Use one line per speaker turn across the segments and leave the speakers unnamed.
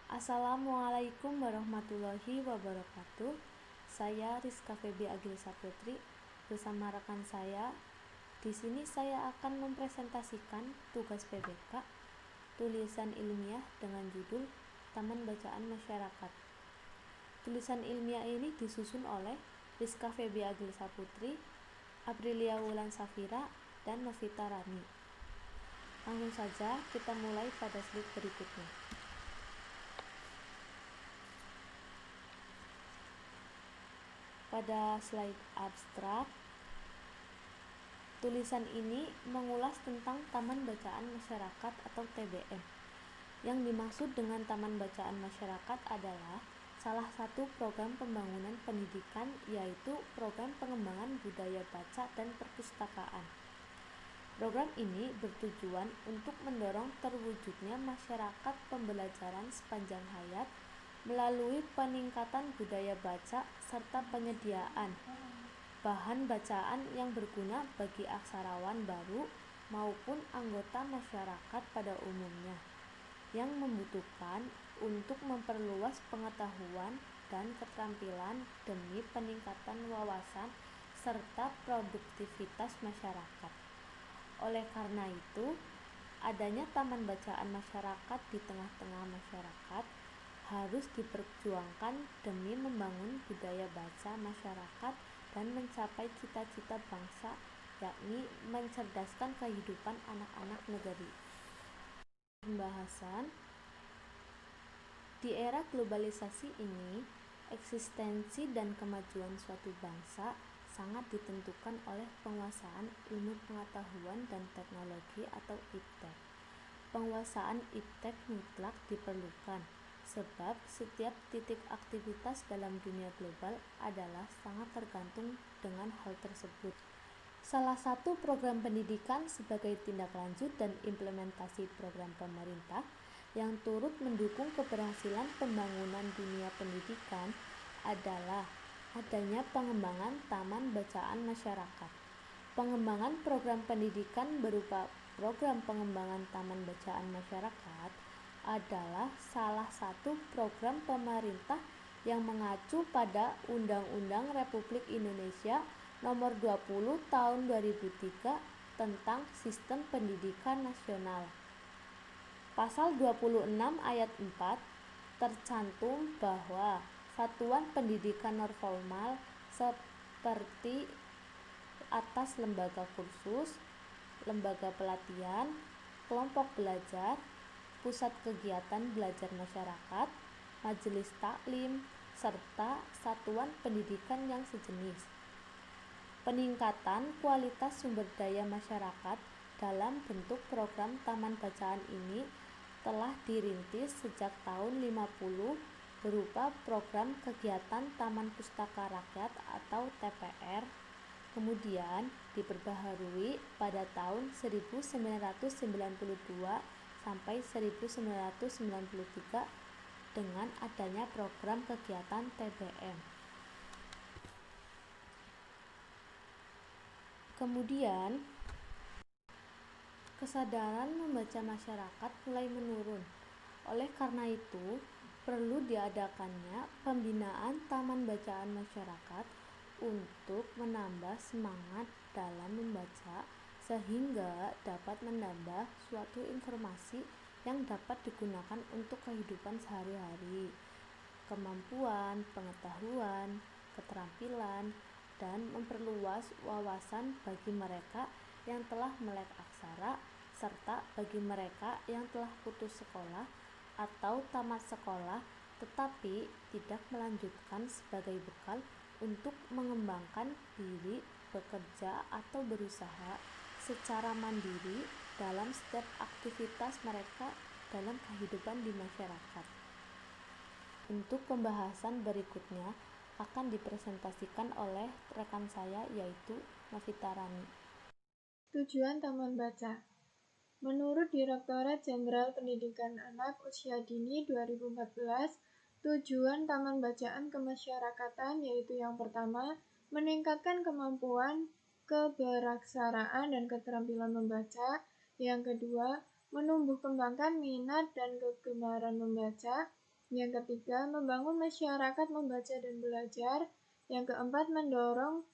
Assalamualaikum warahmatullahi wabarakatuh. Saya Rizka Febi Agilsa Putri bersama rekan saya. Di sini saya akan mempresentasikan tugas PBK tulisan ilmiah dengan judul Taman Bacaan Masyarakat. Tulisan ilmiah ini disusun oleh Rizka Febi Agilsa Putri, Aprilia Wulan Safira, dan Novita Rani. Langsung saja kita mulai pada slide berikutnya. Pada slide abstrak, tulisan ini mengulas tentang Taman Bacaan Masyarakat atau TBM. Yang dimaksud dengan Taman Bacaan Masyarakat adalah salah satu program pembangunan pendidikan, yaitu program pengembangan budaya baca dan perpustakaan. Program ini bertujuan untuk mendorong terwujudnya masyarakat pembelajaran sepanjang hayat melalui peningkatan budaya baca serta penyediaan bahan bacaan yang berguna bagi aksarawan baru maupun anggota masyarakat pada umumnya yang membutuhkan untuk memperluas pengetahuan dan keterampilan demi peningkatan wawasan serta produktivitas masyarakat. Oleh karena itu, adanya taman bacaan masyarakat di tengah-tengah masyarakat harus diperjuangkan demi membangun budaya baca masyarakat dan mencapai cita-cita bangsa, yakni mencerdaskan kehidupan anak-anak negeri. Pembahasan. Di era globalisasi ini, eksistensi dan kemajuan suatu bangsa sangat ditentukan oleh penguasaan ilmu pengetahuan dan teknologi atau IPTEK. Penguasaan IPTEK mutlak diperlukan, sebab setiap titik aktivitas dalam dunia global adalah sangat tergantung dengan hal tersebut. Salah satu program pendidikan sebagai tindak lanjut dan implementasi program pemerintah yang turut mendukung keberhasilan pembangunan dunia pendidikan adalah adanya pengembangan Taman Bacaan Masyarakat. Pengembangan program pendidikan berupa program pengembangan Taman Bacaan Masyarakat adalah salah satu program pemerintah yang mengacu pada Undang-Undang Republik Indonesia Nomor 20 Tahun 2003 tentang Sistem Pendidikan Nasional. Pasal 26 ayat 4 tercantum bahwa satuan pendidikan non-formal seperti atas lembaga kursus, lembaga pelatihan, kelompok belajar, pusat kegiatan belajar masyarakat, majelis taklim, serta satuan pendidikan yang sejenis. Peningkatan kualitas sumber daya masyarakat dalam bentuk program Taman Bacaan ini telah dirintis sejak tahun 50 berupa program kegiatan Taman Pustaka Rakyat atau TPR, kemudian diperbaharui pada tahun 1992 sampai 1993 dengan adanya program kegiatan TBM. Kemudian, kesadaran membaca masyarakat mulai menurun. Oleh karena itu, perlu diadakannya pembinaan Taman Bacaan Masyarakat untuk menambah semangat dalam membaca sehingga dapat menambah suatu informasi yang dapat digunakan untuk kehidupan sehari-hari, kemampuan, pengetahuan, keterampilan, dan memperluas wawasan bagi mereka yang telah melek aksara serta bagi mereka yang telah putus sekolah atau tamat sekolah tetapi tidak melanjutkan sebagai bekal untuk mengembangkan diri bekerja atau berusaha secara mandiri dalam setiap aktivitas mereka dalam kehidupan di masyarakat. Untuk pembahasan berikutnya akan dipresentasikan oleh rekan saya yaitu Novita Rani.
Tujuan Taman Baca. Menurut Direktorat Jenderal Pendidikan Anak Usia Dini 2014, tujuan Taman Bacaan Kemasyarakatan yaitu yang pertama, meningkatkan kemampuan, keberaksaraan dan keterampilan membaca. Yang kedua, menumbuh kembangkan minat dan kegemaran membaca. Yang ketiga, membangun masyarakat membaca dan belajar. Yang keempat, mendorong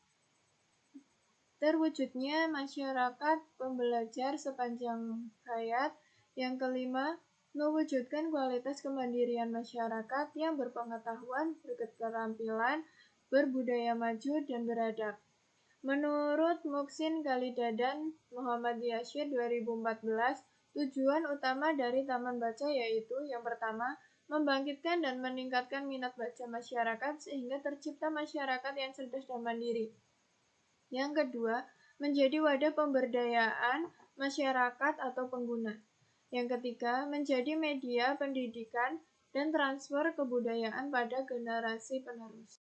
terwujudnya masyarakat pembelajar sepanjang hayat. Yang kelima, mewujudkan kualitas kemandirian masyarakat yang berpengetahuan, berketerampilan, berbudaya maju, dan beradab. Menurut Muksin Kalidadan Muhammad Yasyid 2014, tujuan utama dari Taman Baca yaitu yang pertama, membangkitkan dan meningkatkan minat baca masyarakat sehingga tercipta masyarakat yang cerdas dan mandiri. Yang kedua, menjadi wadah pemberdayaan masyarakat atau pengguna. Yang ketiga, menjadi media pendidikan dan transfer kebudayaan pada generasi penerus.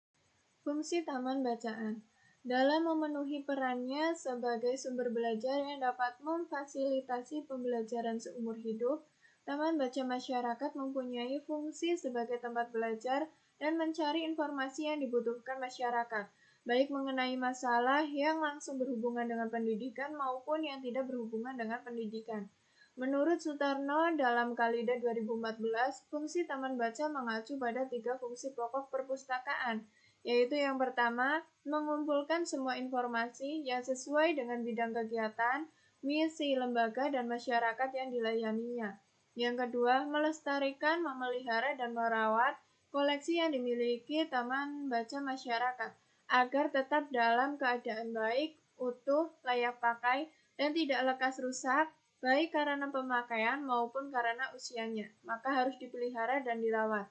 Fungsi Taman Bacaan dalam memenuhi perannya sebagai sumber belajar yang dapat memfasilitasi pembelajaran seumur hidup, Taman Baca Masyarakat mempunyai fungsi sebagai tempat belajar dan mencari informasi yang dibutuhkan masyarakat, baik mengenai masalah yang langsung berhubungan dengan pendidikan maupun yang tidak berhubungan dengan pendidikan. Menurut Sutarno dalam Kalida 2014, fungsi Taman Baca mengacu pada 3 fungsi pokok perpustakaan, yaitu yang pertama, mengumpulkan semua informasi yang sesuai dengan bidang kegiatan, misi lembaga, dan masyarakat yang dilayaninya. Yang kedua, melestarikan, memelihara, dan merawat koleksi yang dimiliki Taman Baca Masyarakat, agar tetap dalam keadaan baik, utuh, layak pakai, dan tidak lekas rusak, baik karena pemakaian maupun karena usianya, maka harus dipelihara dan dirawat.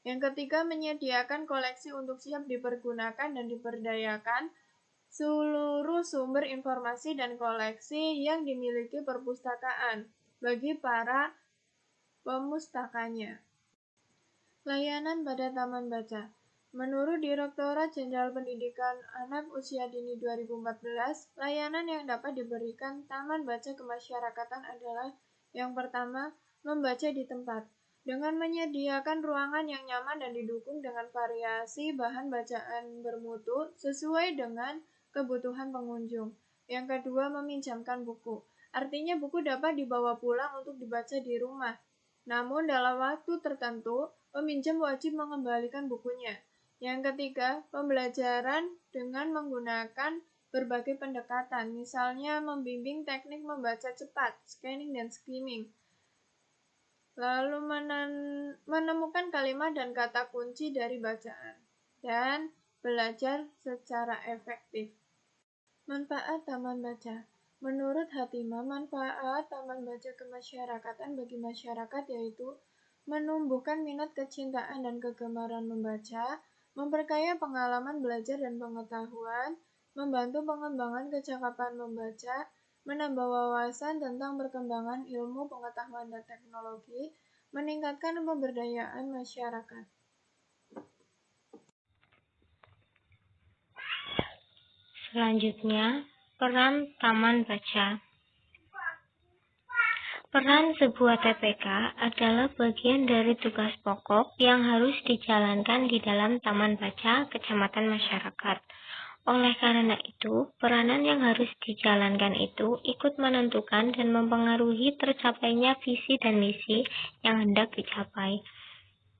Yang ketiga, menyediakan koleksi untuk siap dipergunakan dan diberdayakan seluruh sumber informasi dan koleksi yang dimiliki perpustakaan bagi para pemustakanya. Layanan pada Taman Baca. Menurut Direktorat Jenderal Pendidikan Anak Usia Dini 2014, layanan yang dapat diberikan Taman Baca Kemasyarakatan adalah yang pertama, membaca di tempat, dengan menyediakan ruangan yang nyaman dan didukung dengan variasi bahan bacaan bermutu sesuai dengan kebutuhan pengunjung. Yang kedua, meminjamkan buku. Artinya buku dapat dibawa pulang untuk dibaca di rumah. Namun dalam waktu tertentu, peminjam wajib mengembalikan bukunya. Yang ketiga, pembelajaran dengan menggunakan berbagai pendekatan, misalnya membimbing teknik membaca cepat, scanning dan skimming. Lalu menemukan kalimat dan kata kunci dari bacaan, dan belajar secara efektif. Manfaat Taman Baca. Menurut Hatimah, manfaat Taman Baca Kemasyarakatan bagi masyarakat yaitu menumbuhkan minat kecintaan dan kegemaran membaca, memperkaya pengalaman belajar dan pengetahuan, membantu pengembangan kecakapan membaca, menambah wawasan tentang perkembangan ilmu, pengetahuan, dan teknologi, meningkatkan pemberdayaan masyarakat.
Selanjutnya, peran Taman Baca. Peran sebuah TPK adalah bagian dari tugas pokok yang harus dijalankan di dalam Taman Baca Kecamatan Masyarakat. Oleh karena itu, peranan yang harus dijalankan itu ikut menentukan dan mempengaruhi tercapainya visi dan misi yang hendak dicapai.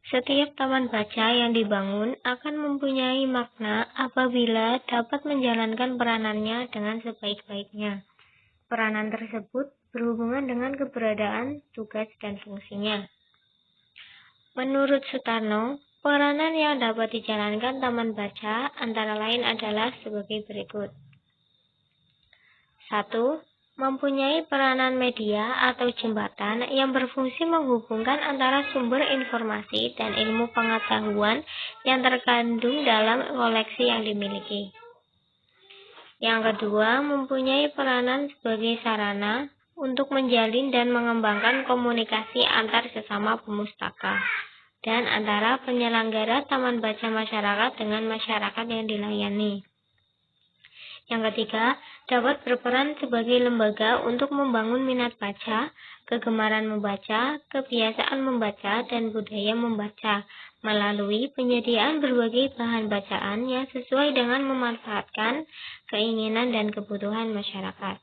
Setiap taman baca yang dibangun akan mempunyai makna apabila dapat menjalankan peranannya dengan sebaik-baiknya. Peranan tersebut berhubungan dengan keberadaan, tugas, dan fungsinya. Menurut Sutarno, peranan yang dapat dijalankan taman baca antara lain adalah sebagai berikut. 1. Mempunyai peranan media atau jembatan yang berfungsi menghubungkan antara sumber informasi dan ilmu pengetahuan yang terkandung dalam koleksi yang dimiliki. Yang kedua, mempunyai peranan sebagai sarana untuk menjalin dan mengembangkan komunikasi antar sesama pemustaka dan antara penyelenggara taman baca masyarakat dengan masyarakat yang dilayani. Yang ketiga, dapat berperan sebagai lembaga untuk membangun minat baca, kegemaran membaca, kebiasaan membaca, dan budaya membaca, melalui penyediaan berbagai bahan bacaan yang sesuai dengan memanfaatkan keinginan dan kebutuhan masyarakat.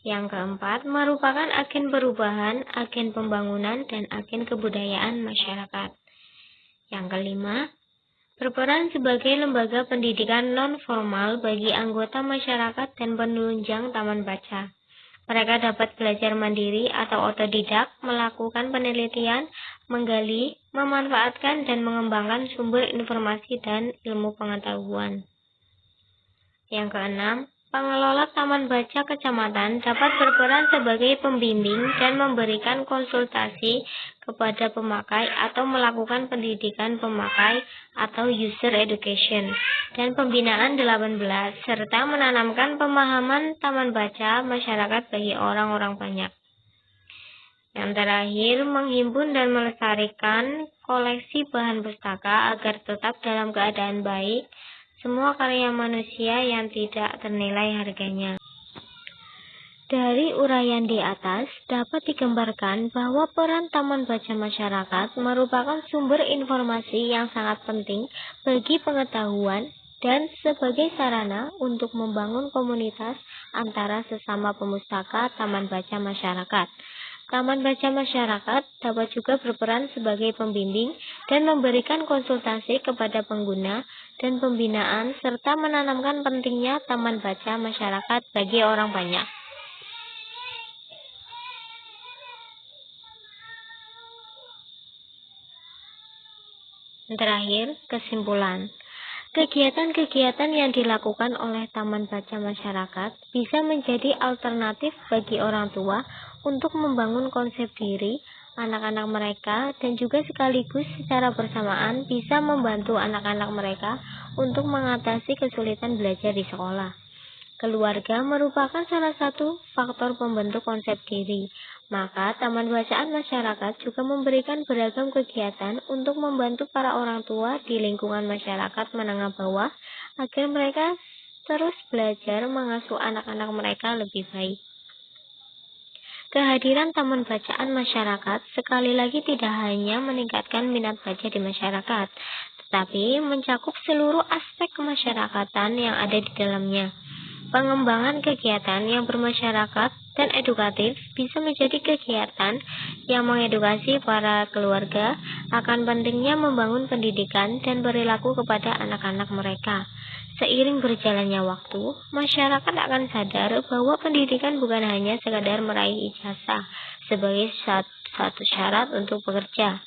Yang keempat, merupakan agen perubahan, agen pembangunan, dan agen kebudayaan masyarakat. Yang kelima, berperan sebagai lembaga pendidikan non-formal bagi anggota masyarakat dan penunjang taman baca. Mereka dapat belajar mandiri atau otodidak, melakukan penelitian, menggali, memanfaatkan, dan mengembangkan sumber informasi dan ilmu pengetahuan. Yang keenam, pengelola taman baca kecamatan dapat berperan sebagai pembimbing dan memberikan konsultasi kepada pemakai atau melakukan pendidikan pemakai atau user education dan pembinaan 18 serta menanamkan pemahaman taman baca masyarakat bagi orang-orang banyak. Yang terakhir, menghimpun dan melestarikan koleksi bahan pustaka agar tetap dalam keadaan baik semua karya manusia yang tidak ternilai harganya. Dari uraian di atas, dapat digambarkan bahwa peran taman baca masyarakat merupakan sumber informasi yang sangat penting bagi pengetahuan dan sebagai sarana untuk membangun komunitas antara sesama pemustaka taman baca masyarakat. Taman baca masyarakat dapat juga berperan sebagai pembimbing dan memberikan konsultasi kepada pengguna dan pembinaan serta menanamkan pentingnya taman baca masyarakat bagi orang banyak. Terakhir, kesimpulan. Kegiatan-kegiatan yang dilakukan oleh Taman Baca Masyarakat bisa menjadi alternatif bagi orang tua untuk membangun konsep diri anak-anak mereka dan juga sekaligus secara bersamaan bisa membantu anak-anak mereka untuk mengatasi kesulitan belajar di sekolah. Keluarga merupakan salah satu faktor pembentuk konsep diri, maka Taman Bacaan Masyarakat juga memberikan beragam kegiatan untuk membantu para orang tua di lingkungan masyarakat menengah bawah agar mereka terus belajar mengasuh anak-anak mereka lebih baik. Kehadiran Taman Bacaan Masyarakat sekali lagi tidak hanya meningkatkan minat baca di masyarakat, tetapi mencakup seluruh aspek kemasyarakatan yang ada di dalamnya. Pengembangan kegiatan yang bermasyarakat dan edukatif bisa menjadi kegiatan yang mengedukasi para keluarga akan pentingnya membangun pendidikan dan perilaku kepada anak-anak mereka. Seiring berjalannya waktu, masyarakat akan sadar bahwa pendidikan bukan hanya sekadar meraih ijazah sebagai satu syarat untuk bekerja,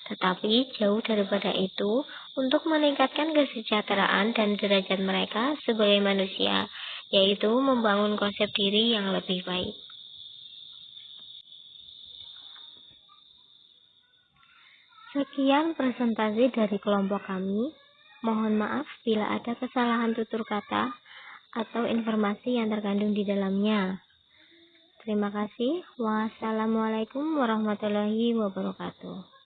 tetapi jauh daripada itu untuk meningkatkan kesejahteraan dan derajat mereka sebagai manusia, yaitu membangun konsep diri yang lebih baik. Sekian presentasi dari kelompok kami. Mohon maaf bila ada kesalahan tutur kata atau informasi yang terkandung di dalamnya. Terima kasih. Wassalamualaikum warahmatullahi wabarakatuh.